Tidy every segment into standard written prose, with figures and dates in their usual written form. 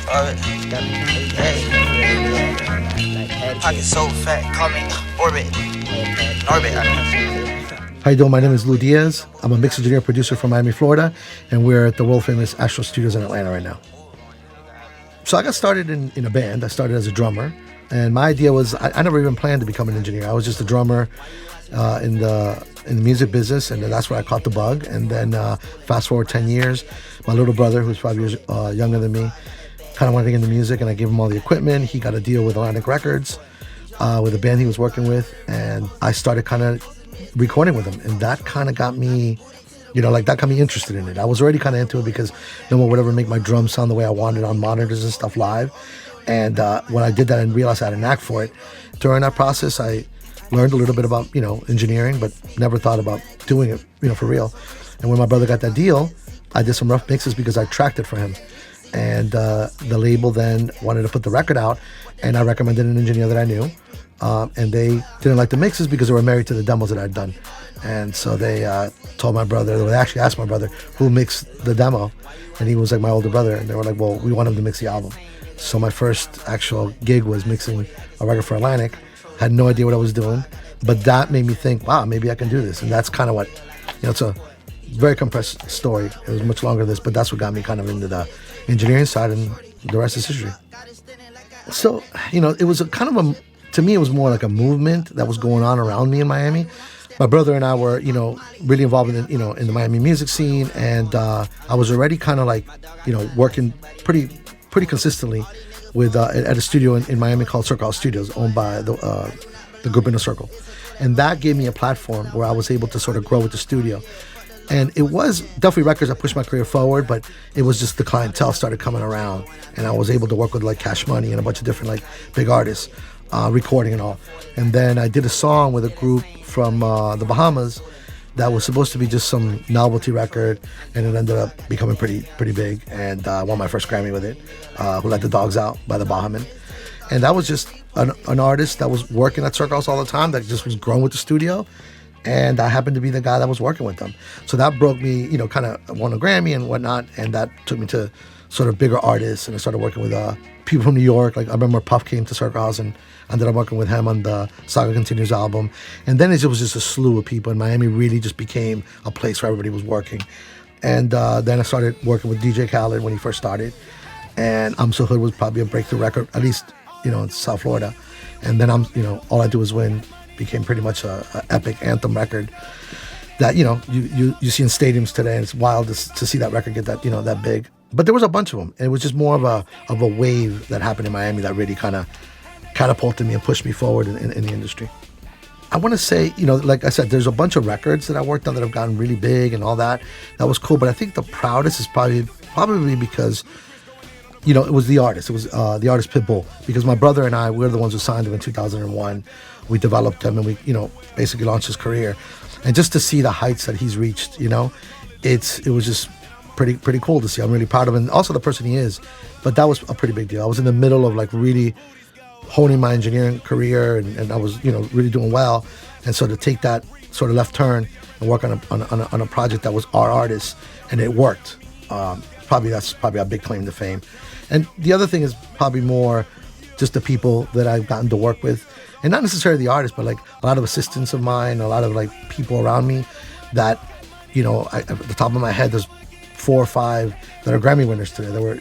Pocket so fat, call me Orbit. How you doing? My name is Lu Diaz. I'm a mix engineer producer from Miami, Florida, and we're at the world famous Astro Studios in Atlanta right now. So I got started in a band. I started as a drummer, and my idea was I never even planned to become an engineer. I was just a drummer in the music business, and that's where I caught the bug. And then fast forward 10 years, my little brother, who's 5 years younger than me, kind of wanted to get into music, and I gave him all the equipment. He got a deal with Atlantic Records with a band he was working with, and I started kind of recording with him, and that kind of got me, that got me interested in it. I was already kind of into it because no one would ever make my drums sound the way I wanted on monitors and stuff live. And when I did that and realized I had a knack for it, during that process, I learned a little bit about, engineering, but never thought about doing it, for real. And when my brother got that deal, I did some rough mixes because I tracked it for him. And the label then wanted to put the record out, and I recommended an engineer that I knew. And they didn't like the mixes because they were married to the demos that I'd done. And so they told my brother, they actually asked my brother who mixed the demo. And he was like my older brother. And they were like, well, we want him to mix the album. So my first actual gig was mixing a record for Atlantic. Had no idea what I was doing. But that made me think, wow, maybe I can do this. And that's kind of what, it's a very compressed story. It was much longer than this, but that's what got me kind of into the engineering side, and the rest is history. So, it was to me, it was more like a movement that was going on around me in Miami. My brother and I were, really involved in, in the Miami music scene, and I was already kind of like, working pretty consistently with at a studio in Miami called ControlHub Studios, owned by the group Inner Circle, and that gave me a platform where I was able to sort of grow with the studio. And it was definitely records that pushed my career forward, but it was just the clientele started coming around, and I was able to work with like Cash Money and a bunch of different like big artists, recording and all. And then I did a song with a group from the Bahamas that was supposed to be just some novelty record, and it ended up becoming pretty big, and I won my first Grammy with it, Who Let the Dogs Out by the Bahaman. And that was just an artist that was working at Circles all the time, that just was growing with the studio. And I happened to be the guy that was working with them. So that broke me, kind of won a Grammy and whatnot. And that took me to sort of bigger artists. And I started working with people from New York. Like I remember Puff came to Circle House, and I ended up working with him on the Saga Continues album. And then it was just a slew of people. And Miami really just became a place where everybody was working. And then I started working with DJ Khaled when he first started. And I'm So Hood was probably a breakthrough record, at least, in South Florida. And then All I Do Is Win became pretty much a epic anthem record that you see in stadiums today, and it's wild to see that record get that that big. But there was a bunch of them, and it was just more of a wave that happened in Miami that really kind of catapulted me and pushed me forward in the industry. I want to say, like I said, there's a bunch of records that I worked on that have gotten really big and all that. That was cool, but I think the proudest is probably because it was the artist. It was the artist Pitbull, because my brother and I, we were the ones who signed him in 2001. We developed him, and we, basically launched his career. And just to see the heights that he's reached, it was just pretty cool to see. I'm really proud of him, and also the person he is. But that was a pretty big deal. I was in the middle of like really honing my engineering career, and I was, really doing well. And so to take that sort of left turn and work on a project that was our artist, and it worked. That's probably a big claim to fame. And the other thing is probably more just the people that I've gotten to work with, and not necessarily the artists, but like a lot of assistants of mine, a lot of like people around me that, at the top of my head, there's 4 or 5 that are Grammy winners today that were,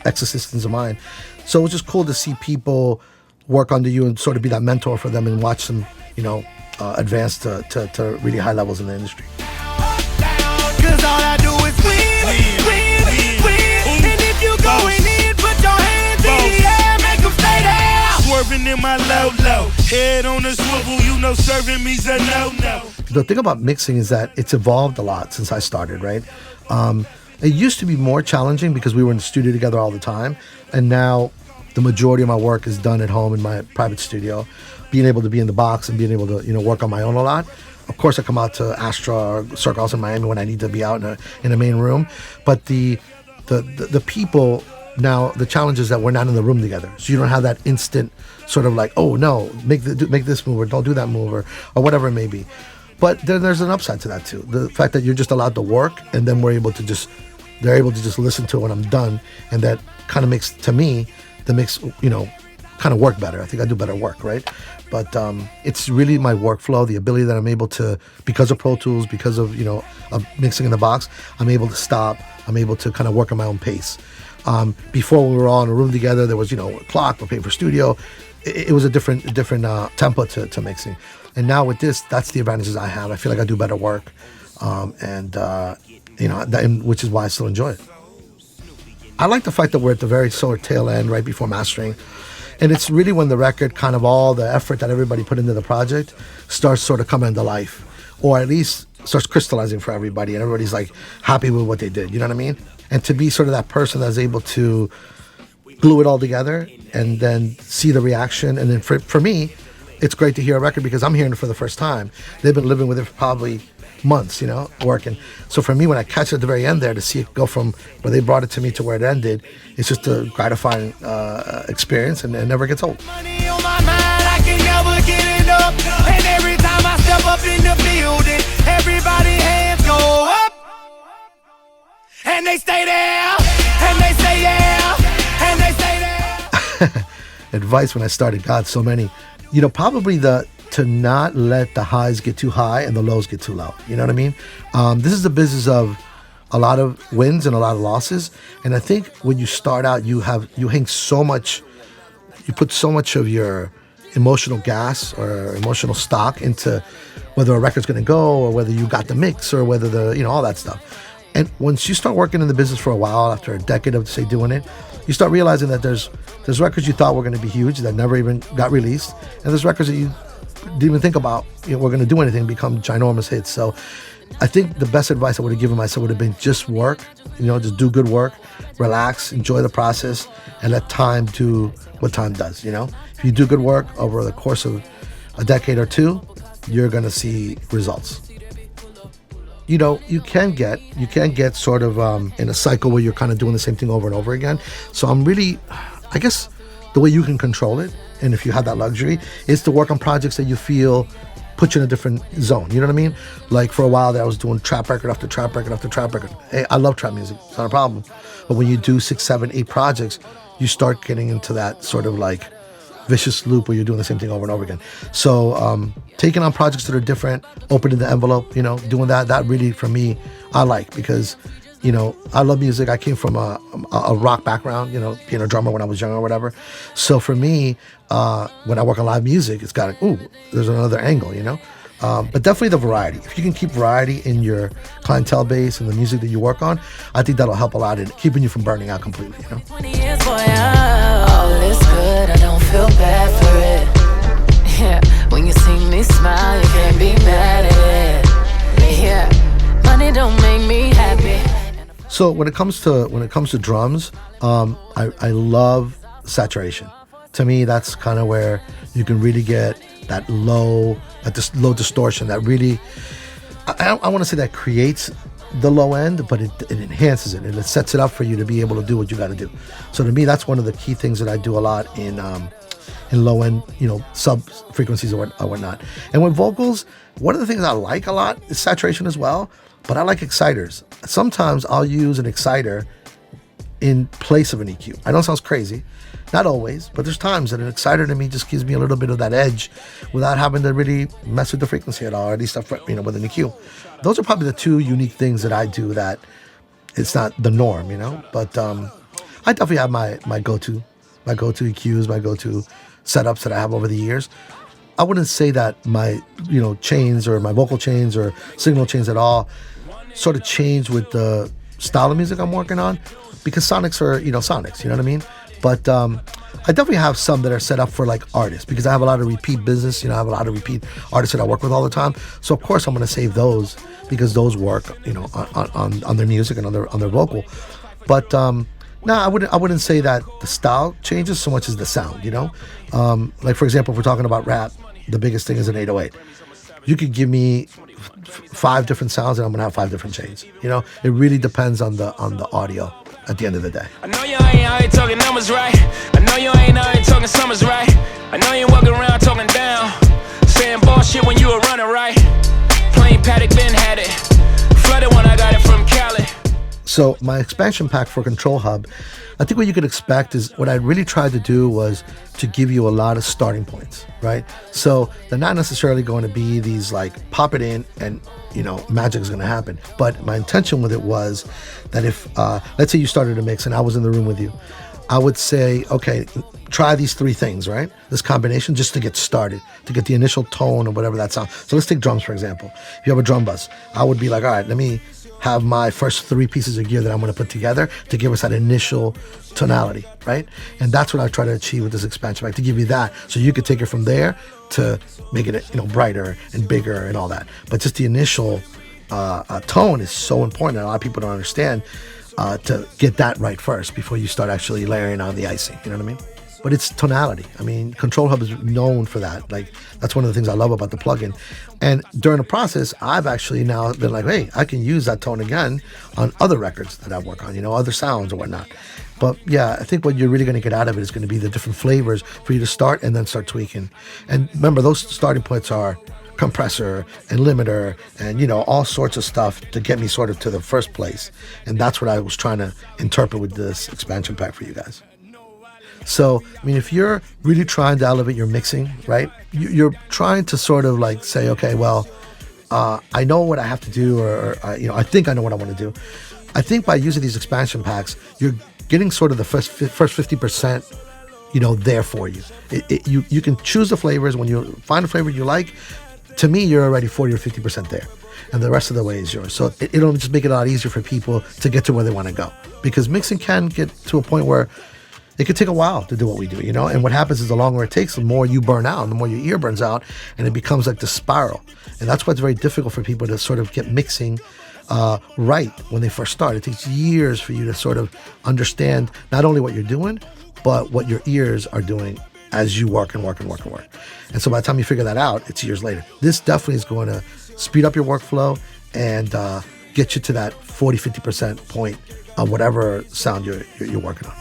ex-assistants of mine. So it was just cool to see people work under you and sort of be that mentor for them and watch them, advance to really high levels in the industry. 'Cause all I do is win. And if you going in, put your hands in the air, make them stay there. Swerving in my low, head on the swivel, serving me's a no. The thing about mixing is that it's evolved a lot since I started, right? It used to be more challenging because we were in the studio together all the time, and now the majority of my work is done at home in my private studio. Being able to be in the box and being able to, work on my own a lot. Of course, I come out to Astra or Circles in Miami when I need to be out in a main room. But the people now, the challenge is that we're not in the room together, so you don't have that instant sort of like, oh no, make this move or don't do that move or whatever it may be. But then there's an upside to that too. The fact that you're just allowed to work, and then we're able to just they're able to just listen to it when I'm done, and that kind of makes, to me, kind of work better. I think I do better work, right? But it's really my workflow, the ability that I'm able to, because of Pro Tools, because of, of mixing in the box, I'm able to stop. I'm able to kind of work at my own pace. Before we were all in a room together, there was, a clock, we're paying for studio. It was a different tempo to mixing. And now with this, that's the advantages I have. I feel like I do better work. Which is why I still enjoy it. I like the fact that we're at the very sort of tail end, right before mastering. And it's really when the record, kind of all the effort that everybody put into the project, starts sort of coming to life, or at least starts crystallizing for everybody, and everybody's like happy with what they did. You know what I mean? And to be sort of that person that's able to glue it all together and then see the reaction. And then for me, it's great to hear a record because I'm hearing it for the first time. They've been living with it for probably months, working. So for me, when I catch it at the very end there, to see it go from where they brought it to me to where it ended, it's just a gratifying experience, and it never gets old. Money on my mind, I can never get enough. And every time I step up in the building, everybody hands go up. And they stay there, and they say yeah, and they stay there. Advice when I started, God, so many. Probably to not let the highs get too high and the lows get too low. You know what I mean? This is the business of a lot of wins and a lot of losses. And I think when you start out, you hang so much, you put so much of your emotional gas or emotional stock into whether a record's going to go, or whether you got the mix, or whether all that stuff. And once you start working in the business for a while, after a decade of, say, doing it, you start realizing that there's records you thought were going to be huge that never even got released. And there's records that you didn't even think about we're going to do anything, become ginormous hits. So I think the best advice I would have given myself would have been just work, just do good work, relax, enjoy the process, and let time do what time does. If you do good work over the course of a decade or two, you're going to see results. You can get sort of in a cycle where you're kind of doing the same thing over and over again. So I guess the way you can control it, and if you have that luxury, is to work on projects that you feel put you in a different zone. You know what I mean? Like for a while there, I was doing trap record after trap record after trap record. Hey, I love trap music. It's not a problem. But when you do 6, 7, 8 projects, you start getting into that sort of like vicious loop where you're doing the same thing over and over again. So taking on projects that are different, opening the envelope, doing that really, for me, I like, because I love music. I came from a rock background, being a drummer when I was young or whatever. So for me, when I work on live music, it's got there's another angle, but definitely the variety. If you can keep variety in your clientele base and the music that you work on, I think that'll help a lot in keeping you from burning out completely, 20 years, boy, all is good. I don't feel bad for it. Yeah, when you see me smile, you can't be mad at it. Yeah, money don't make me happy. So when it comes to drums, I love saturation. To me, that's kind of where you can really get that low distortion that really, I want to say that creates the low end, but it enhances it, and it sets it up for you to be able to do what you got to do. So to me, that's one of the key things that I do a lot in low end, sub frequencies or whatnot. And with vocals, one of the things I like a lot is saturation as well, but I like exciters. Sometimes I'll use an exciter in place of an EQ. I know it sounds crazy, not always, but there's times that an exciter to me just gives me a little bit of that edge without having to really mess with the frequency at all, or at least with an EQ. Those are probably the two unique things that I do that it's not the norm, but I definitely have my go-to EQs, my go-to setups that I have over the years. I wouldn't say that my chains or my vocal chains or signal chains at all sort of change with the style of music I'm working on, because sonics are sonics, you know what I mean? But I definitely have some that are set up for like artists, because I have a lot of repeat business. I have a lot of repeat artists that I work with all the time. So of course I'm going to save those, because those work on their music and on their vocal. But no, I wouldn't say that the style changes so much as the sound. Like for example, if we're talking about rap, the biggest thing is an 808. You could give me 5 different sounds and I'm gonna have 5 different chains. It really depends on the audio at the end of the day. I know you ain't out here talking numbers right. I know you ain't out here talking summers right. I know you ain't walking around talking down, saying bullshit when you were running right. Plain Paddock, Ben had it. Flooded when I got it from Cali. So my expansion pack for ControlHub, I think what you could expect is what I really tried to do was to give you a lot of starting points, right? So they're not necessarily going to be these like pop it in and magic is going to happen. But my intention with it was that if, let's say you started a mix and I was in the room with you, I would say, okay, try these three things, right? This combination just to get started, to get the initial tone or whatever that sounds. So let's take drums, for example. If you have a drum bus, I would be like, all right, let me have my first three pieces of gear that I'm going to put together to give us that initial tonality, right? And that's what I try to achieve with this expansion pack, to give you that so you could take it from there to make it brighter and bigger and all that. But just the initial tone is so important. A lot of people don't understand to get that right first before you start actually layering on the icing, you know what I mean? But it's tonality. I mean, ControlHub is known for that. Like, that's one of the things I love about the plugin. And during the process, I've actually now been like, hey, I can use that tone again on other records that I work on, other sounds or whatnot. But yeah, I think what you're really going to get out of it is going to be the different flavors for you to start and then start tweaking. And remember, those starting points are compressor and limiter and all sorts of stuff to get me sort of to the first place. And that's what I was trying to interpret with this expansion pack for you guys. So, I mean, if you're really trying to elevate your mixing, right, you're trying to sort of like say, okay, well, I know what I have to do, or I think I know what I want to do. I think by using these expansion packs, you're getting sort of the first 50%, there for you. You can choose the flavors. When you find a flavor you like, to me, you're already 40 or 50% there. And the rest of the way is yours. So it'll just make it a lot easier for people to get to where they want to go. Because mixing can get to a point where it could take a while to do what we do, And what happens is the longer it takes, the more you burn out, and the more your ear burns out, and it becomes like the spiral. And that's why it's very difficult for people to sort of get mixing right when they first start. It takes years for you to sort of understand not only what you're doing, but what your ears are doing as you work and work and work and work. And so by the time you figure that out, it's years later. This definitely is going to speed up your workflow and get you to that 40, 50% point of whatever sound you're working on.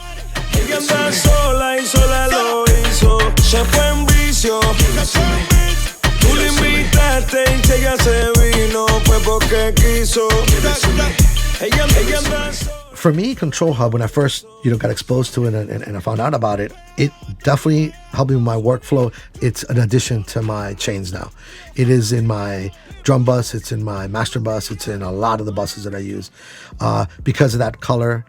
Ella anda sola y sola lo hizo, se fue en vicio. Tú le invitaste y si ella se vino, fue porque quiso. Ella anda sola. For me, ControlHub, when I first got exposed to it and I found out about it, it definitely helped me with my workflow. It's an addition to my chains now. It is in my drum bus, it's in my master bus, it's in a lot of the buses that I use because of that color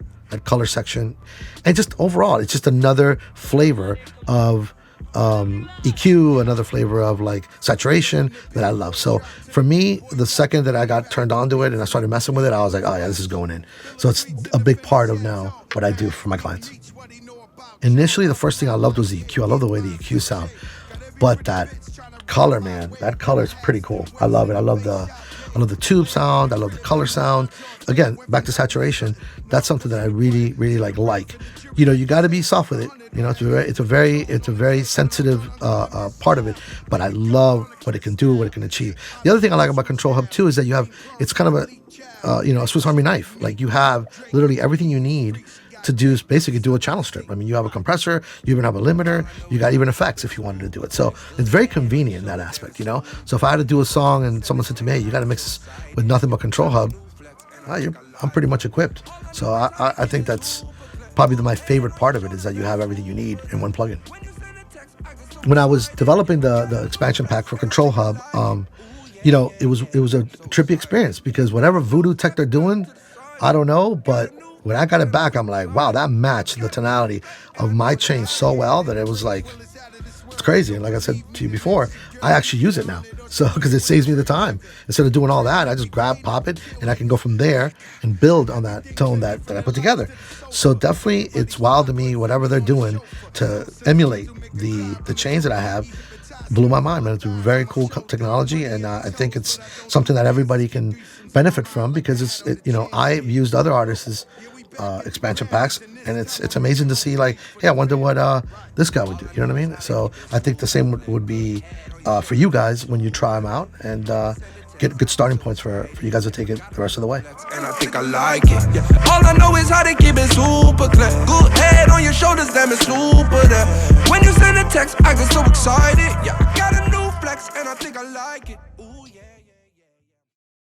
section. And just overall, it's just another flavor of EQ, another flavor of like saturation that I love. So for me, the second that I got turned on to it and I started messing with it, I was like, oh yeah, this is going in. So it's a big part of now what I do for my clients. Initially, the first thing I loved was the EQ. I love the way the EQ sound, but that color, man, that color is pretty cool. I love it. I love the tube sound. I love the color sound. Again, back to saturation. That's something that I really, really like. You got to be soft with it. It's a very sensitive part of it. But I love what it can do, what it can achieve. The other thing I like about ControlHub too is that it's kind of a Swiss Army knife. Like you have literally everything you need to basically do a channel strip. I mean, you have a compressor, you even have a limiter, you got even effects if you wanted to do it. So it's very convenient in that aspect, So if I had to do a song and someone said to me, hey, you got to mix this with nothing but ControlHub, I'm pretty much equipped. So I think that's probably my favorite part of it, is that you have everything you need in one plugin. When I was developing the expansion pack for ControlHub, it was a trippy experience because whatever voodoo tech they're doing, I don't know, but when I got it back, I'm like, wow, that matched the tonality of my chain so well that it was like, it's crazy. And like I said to you before, I actually use it now. So, because it saves me the time. Instead of doing all that, I just pop it, and I can go from there and build on that tone that I put together. So definitely it's wild to me, whatever they're doing to emulate the chains that I have. Blew my mind, man. It's a very cool technology, and I think it's something that everybody can benefit from because I've used other artists' expansion packs, and it's amazing to see like, hey, I wonder what this guy would do. You know what I mean? So I think the same would be for you guys when you try them out and get good starting points for you guys to take it the rest of the way. And I think I like it. Yeah. All I know is how to keep it super clear. Good head on your shoulders, damn it, super there. When you send a text, I get so excited. Yeah, got a new flex, and I think I like it.